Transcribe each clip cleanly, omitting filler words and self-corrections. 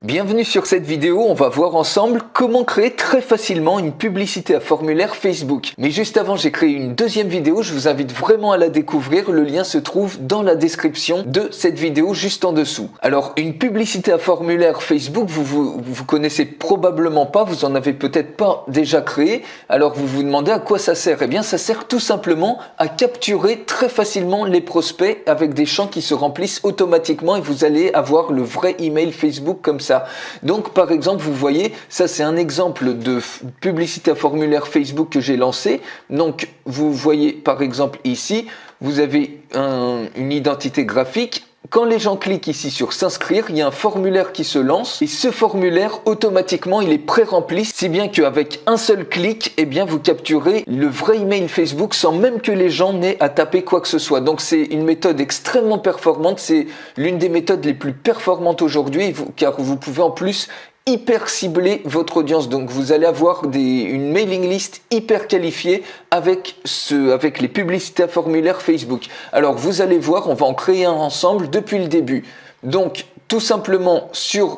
Bienvenue sur cette vidéo, on va voir ensemble comment créer très facilement une publicité à formulaire Facebook. Mais juste avant, j'ai créé une deuxième vidéo, je vous invite vraiment à la découvrir, le lien se trouve dans la description de cette vidéo juste en dessous. Alors, une publicité à formulaire Facebook, vous connaissez probablement pas, vous en avez peut-être pas déjà créé, alors vous vous demandez à quoi ça sert. Eh bien, ça sert tout simplement à capturer très facilement les prospects avec des champs qui se remplissent automatiquement et vous allez avoir le vrai email Facebook comme ça. Donc par exemple, vous voyez, ça c'est un exemple de publicité à formulaire Facebook que j'ai lancé. Donc vous voyez par exemple ici, vous avez une identité graphique. Quand les gens cliquent ici sur s'inscrire, il y a un formulaire qui se lance et ce formulaire automatiquement il est pré-rempli, si bien qu'avec un seul clic, eh bien vous capturez le vrai email Facebook sans même que les gens n'aient à taper quoi que ce soit. Donc c'est une méthode extrêmement performante, c'est l'une des méthodes les plus performantes aujourd'hui car vous pouvez en plus hyper cibler votre audience. Donc vous allez avoir une mailing list hyper qualifiée avec les publicités à formulaire Facebook. Alors vous allez voir, on va en créer un ensemble depuis le début. Donc tout simplement,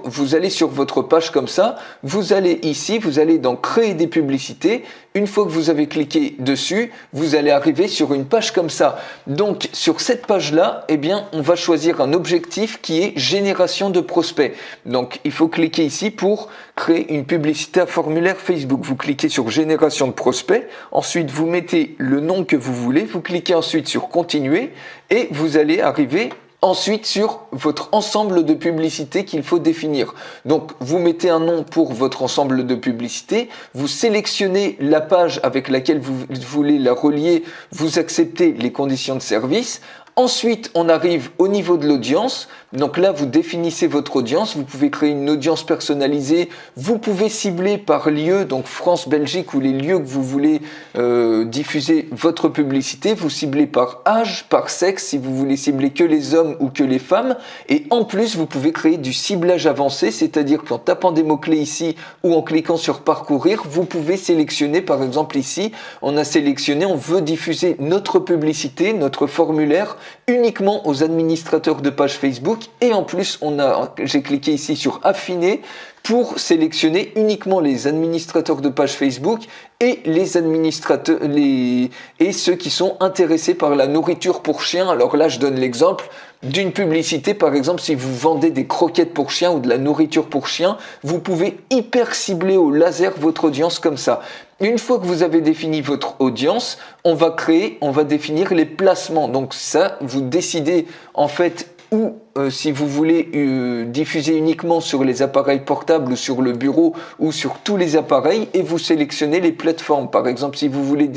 vous allez sur votre page comme ça, vous allez ici, vous allez dans créer des publicités. Une fois que vous avez cliqué dessus, vous allez arriver sur une page comme ça. Donc sur cette page-là, eh bien, on va choisir un objectif qui est génération de prospects. Donc il faut cliquer ici pour créer une publicité à formulaire Facebook. Vous cliquez sur génération de prospects, ensuite vous mettez le nom que vous voulez, vous cliquez ensuite sur continuer et vous allez arriver ensuite sur votre ensemble de publicités qu'il faut définir. Donc vous mettez un nom pour votre ensemble de publicités, vous sélectionnez la page avec laquelle vous voulez la relier, vous acceptez les conditions de service. Ensuite, on arrive au niveau de l'audience. Donc là, vous définissez votre audience. Vous pouvez créer une audience personnalisée. Vous pouvez cibler par lieu, donc France, Belgique ou les lieux que vous voulez diffuser votre publicité. Vous ciblez par âge, par sexe, si vous voulez cibler que les hommes ou que les femmes. Et en plus, vous pouvez créer du ciblage avancé, c'est-à-dire qu'en tapant des mots-clés ici ou en cliquant sur parcourir, vous pouvez sélectionner, par exemple ici, on a sélectionné, on veut diffuser notre publicité, notre formulaire, uniquement aux administrateurs de page Facebook et en plus j'ai cliqué ici sur affiner pour sélectionner uniquement les administrateurs de page Facebook et les administrateurs et ceux qui sont intéressés par la nourriture pour chiens. Alors là, je donne l'exemple d'une publicité, par exemple, si vous vendez des croquettes pour chiens ou de la nourriture pour chiens, vous pouvez hyper cibler au laser votre audience comme ça. Une fois que vous avez défini votre audience, on va définir les placements. Donc ça, vous décidez en fait ou si vous voulez diffuser uniquement sur les appareils portables ou sur le bureau ou sur tous les appareils et vous sélectionnez les plateformes. Par exemple, si vous voulez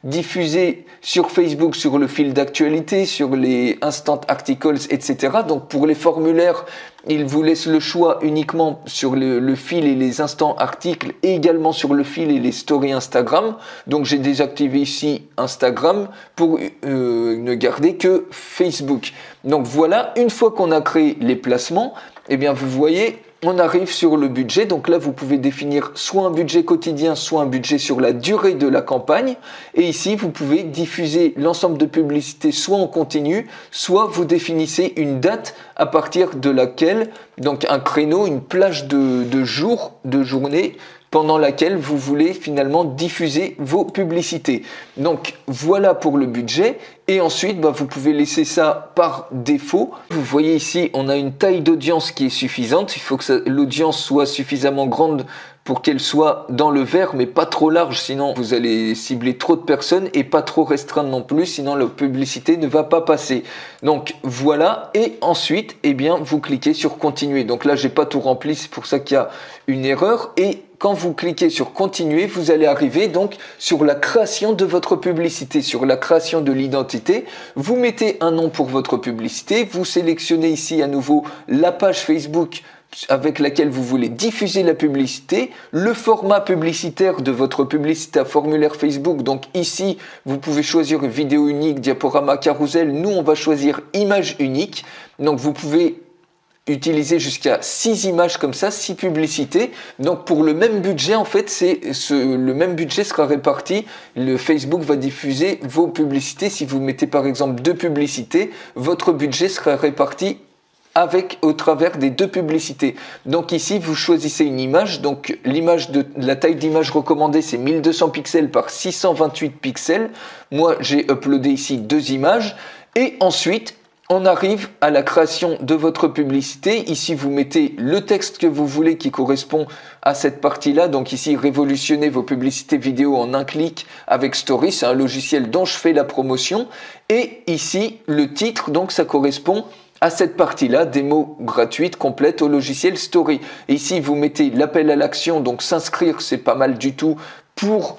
diffuser sur Facebook, sur le fil d'actualité, sur les instant articles, etc. Donc pour les formulaires, il vous laisse le choix uniquement sur le fil et les instants articles et également sur le fil et les stories Instagram. Donc j'ai désactivé ici Instagram pour ne garder que Facebook. Donc voilà, une fois qu'on a créé les placements, eh bien vous voyez, on arrive sur le budget. Donc là, vous pouvez définir soit un budget quotidien, soit un budget sur la durée de la campagne. Et ici, vous pouvez diffuser l'ensemble de publicités soit en continu, soit vous définissez une date à partir de laquelle, donc un créneau, une plage de jours, de journée, pendant laquelle vous voulez finalement diffuser vos publicités. Donc voilà pour le budget et ensuite vous pouvez laisser ça par défaut. Vous voyez ici on a une taille d'audience qui est suffisante, il faut que l'audience soit suffisamment grande pour qu'elle soit dans le vert mais pas trop large, sinon vous allez cibler trop de personnes et pas trop restreindre non plus, sinon la publicité ne va pas passer. Donc voilà, et ensuite eh bien vous cliquez sur continuer. Donc là j'ai pas tout rempli, c'est pour ça qu'il y a une erreur et quand vous cliquez sur continuer, vous allez arriver donc sur la création de votre publicité, sur la création de l'identité. Vous mettez un nom pour votre publicité, vous sélectionnez ici à nouveau la page Facebook avec laquelle vous voulez diffuser la publicité, le format publicitaire de votre publicité à formulaire Facebook. Donc ici, vous pouvez choisir une vidéo unique, diaporama, carousel. Nous, on va choisir image unique. Donc vous pouvez utiliser jusqu'à 6 images comme ça, 6 publicités. Donc pour le même budget, en fait, le même budget sera réparti. Le Facebook va diffuser vos publicités. Si vous mettez par exemple 2 publicités, votre budget sera réparti avec au travers des deux publicités. Donc ici, vous choisissez une image. Donc l'image de la taille d'image recommandée, c'est 1200 pixels par 628 pixels. Moi, j'ai uploadé ici 2 images. Et ensuite, on arrive à la création de votre publicité. Ici, vous mettez le texte que vous voulez qui correspond à cette partie-là. Donc ici, révolutionnez vos publicités vidéo en un clic avec Story. C'est un logiciel dont je fais la promotion. Et ici, le titre, donc ça correspond à cette partie-là, démo gratuite complète au logiciel Story. Et ici, vous mettez l'appel à l'action, donc s'inscrire, c'est pas mal du tout pour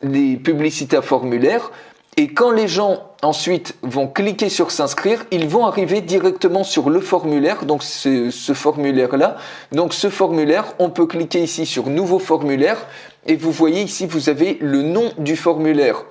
les publicités à formulaire. Et quand les gens ensuite vont cliquer sur s'inscrire, ils vont arriver directement sur le formulaire, donc c'est ce formulaire-là. Donc ce formulaire, on peut cliquer ici sur nouveau formulaire et vous voyez ici, vous avez le nom du formulaire.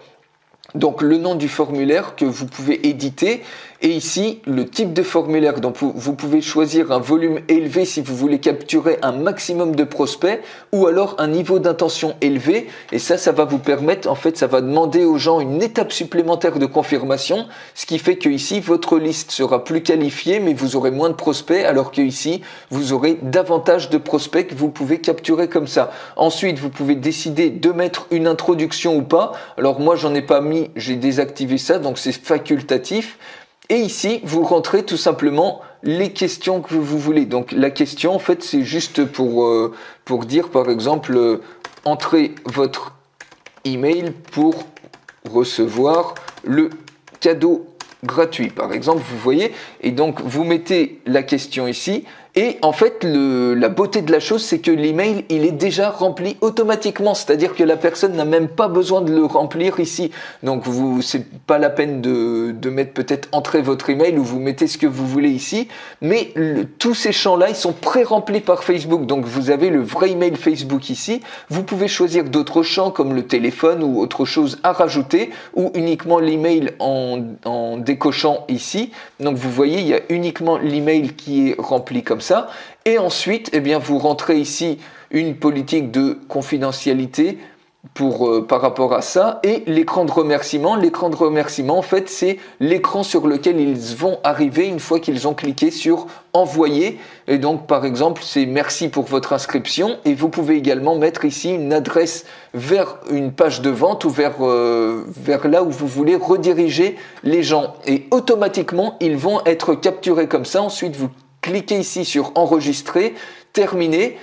Donc le nom du formulaire que vous pouvez éditer et ici le type de formulaire. Donc vous pouvez choisir un volume élevé si vous voulez capturer un maximum de prospects ou alors un niveau d'intention élevé et ça va vous permettre, en fait ça va demander aux gens une étape supplémentaire de confirmation, ce qui fait que ici votre liste sera plus qualifiée mais vous aurez moins de prospects alors que ici vous aurez davantage de prospects que vous pouvez capturer comme ça. Ensuite vous pouvez décider de mettre une introduction ou pas. Alors moi j'en ai pas mis, j'ai désactivé ça, donc c'est facultatif. Et ici, vous rentrez tout simplement les questions que vous voulez. Donc la question, en fait, c'est juste pour dire, par exemple, entrez votre email pour recevoir le cadeau gratuit, par exemple, vous voyez. Et donc, vous mettez la question ici. Et en fait, la beauté de la chose, c'est que l'email, il est déjà rempli automatiquement. C'est-à-dire que la personne n'a même pas besoin de le remplir ici. Donc, c'est pas la peine de mettre peut-être entrer votre email ou vous mettez ce que vous voulez ici. Mais tous ces champs-là, ils sont pré-remplis par Facebook. Donc, vous avez le vrai email Facebook ici. Vous pouvez choisir d'autres champs comme le téléphone ou autre chose à rajouter ou uniquement l'email en décochant ici. Donc, vous voyez, il y a uniquement l'email qui est rempli comme ça. Et ensuite, eh bien, vous rentrez ici une politique de confidentialité par rapport à ça et l'écran de remerciement. L'écran de remerciement, en fait, c'est l'écran sur lequel ils vont arriver une fois qu'ils ont cliqué sur envoyer. Et donc, par exemple, c'est merci pour votre inscription. Et vous pouvez également mettre ici une adresse vers une page de vente ou vers là où vous voulez rediriger les gens. Et automatiquement, ils vont être capturés comme ça. Ensuite, vous cliquez ici sur enregistrer, terminer.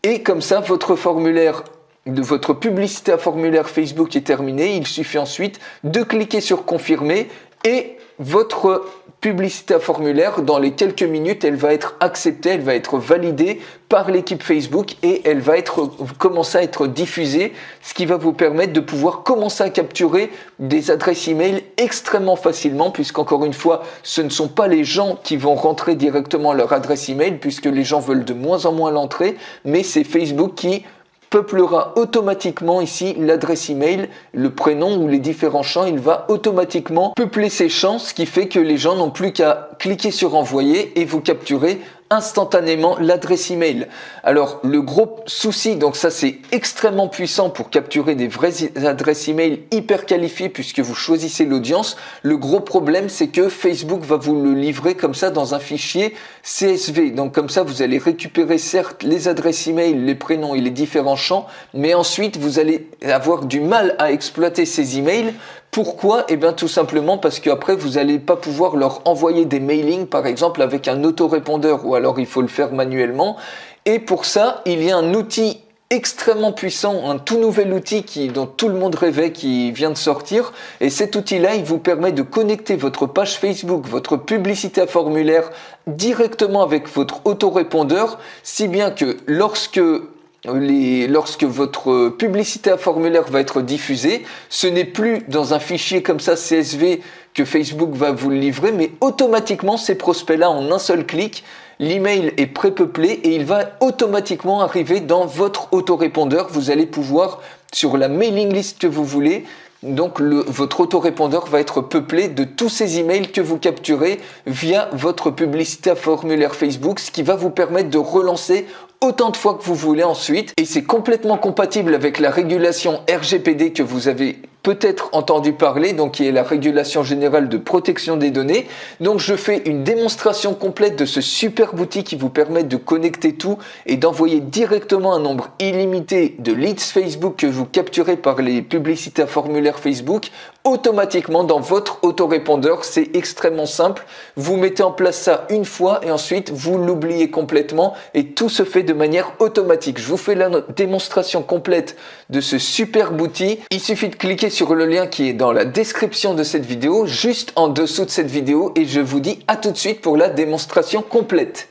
Et comme ça, votre formulaire de votre publicité à formulaire Facebook est terminée. Il suffit ensuite de cliquer sur confirmer et votre publicité à formulaire, dans les quelques minutes, elle va être acceptée, elle va être validée par l'équipe Facebook et elle va commencer à être diffusée, ce qui va vous permettre de pouvoir commencer à capturer des adresses email extrêmement facilement, puisqu'encore une fois, ce ne sont pas les gens qui vont rentrer directement leur adresse email, puisque les gens veulent de moins en moins l'entrer, mais c'est Facebook qui peuplera automatiquement ici l'adresse email, le prénom ou les différents champs. Il va automatiquement peupler ces champs, ce qui fait que les gens n'ont plus qu'à cliquer sur envoyer et vous capturer instantanément l'adresse email. Alors le gros souci, donc ça c'est extrêmement puissant pour capturer des vraies adresses email hyper qualifiées puisque vous choisissez l'audience. Le gros problème c'est que Facebook va vous le livrer comme ça dans un fichier CSV. Donc comme ça vous allez récupérer certes les adresses email, les prénoms et les différents champs, mais ensuite vous allez avoir du mal à exploiter ces emails. Pourquoi? Eh bien tout simplement parce qu'après vous n'allez pas pouvoir leur envoyer des mailings par exemple avec un autorépondeur ou alors il faut le faire manuellement. Et pour ça, il y a un outil extrêmement puissant, un tout nouvel outil dont tout le monde rêvait qui vient de sortir. Et cet outil-là, il vous permet de connecter votre page Facebook, votre publicité à formulaire directement avec votre autorépondeur, si bien que lorsque votre publicité à formulaire va être diffusée, ce n'est plus dans un fichier comme ça CSV que Facebook va vous le livrer, mais automatiquement ces prospects-là en un seul clic, l'email est pré-peuplé et il va automatiquement arriver dans votre autorépondeur. Vous allez pouvoir, sur la mailing list que vous voulez, donc votre autorépondeur va être peuplé de tous ces emails que vous capturez via votre publicité à formulaire Facebook, ce qui va vous permettre de relancer autant de fois que vous voulez ensuite. Et c'est complètement compatible avec la régulation RGPD que vous avez peut-être entendu parler, donc qui est la Régulation générale de protection des données. Donc je fais une démonstration complète de ce super outil qui vous permet de connecter tout et d'envoyer directement un nombre illimité de leads Facebook que vous capturez par les publicités à formulaire Facebook automatiquement dans votre autorépondeur. C'est extrêmement simple. Vous mettez en place ça une fois et ensuite vous l'oubliez complètement et tout se fait de manière automatique. Je vous fais la démonstration complète de ce superbe outil. Il suffit de cliquer sur le lien qui est dans la description de cette vidéo, juste en dessous de cette vidéo, et je vous dis à tout de suite pour la démonstration complète.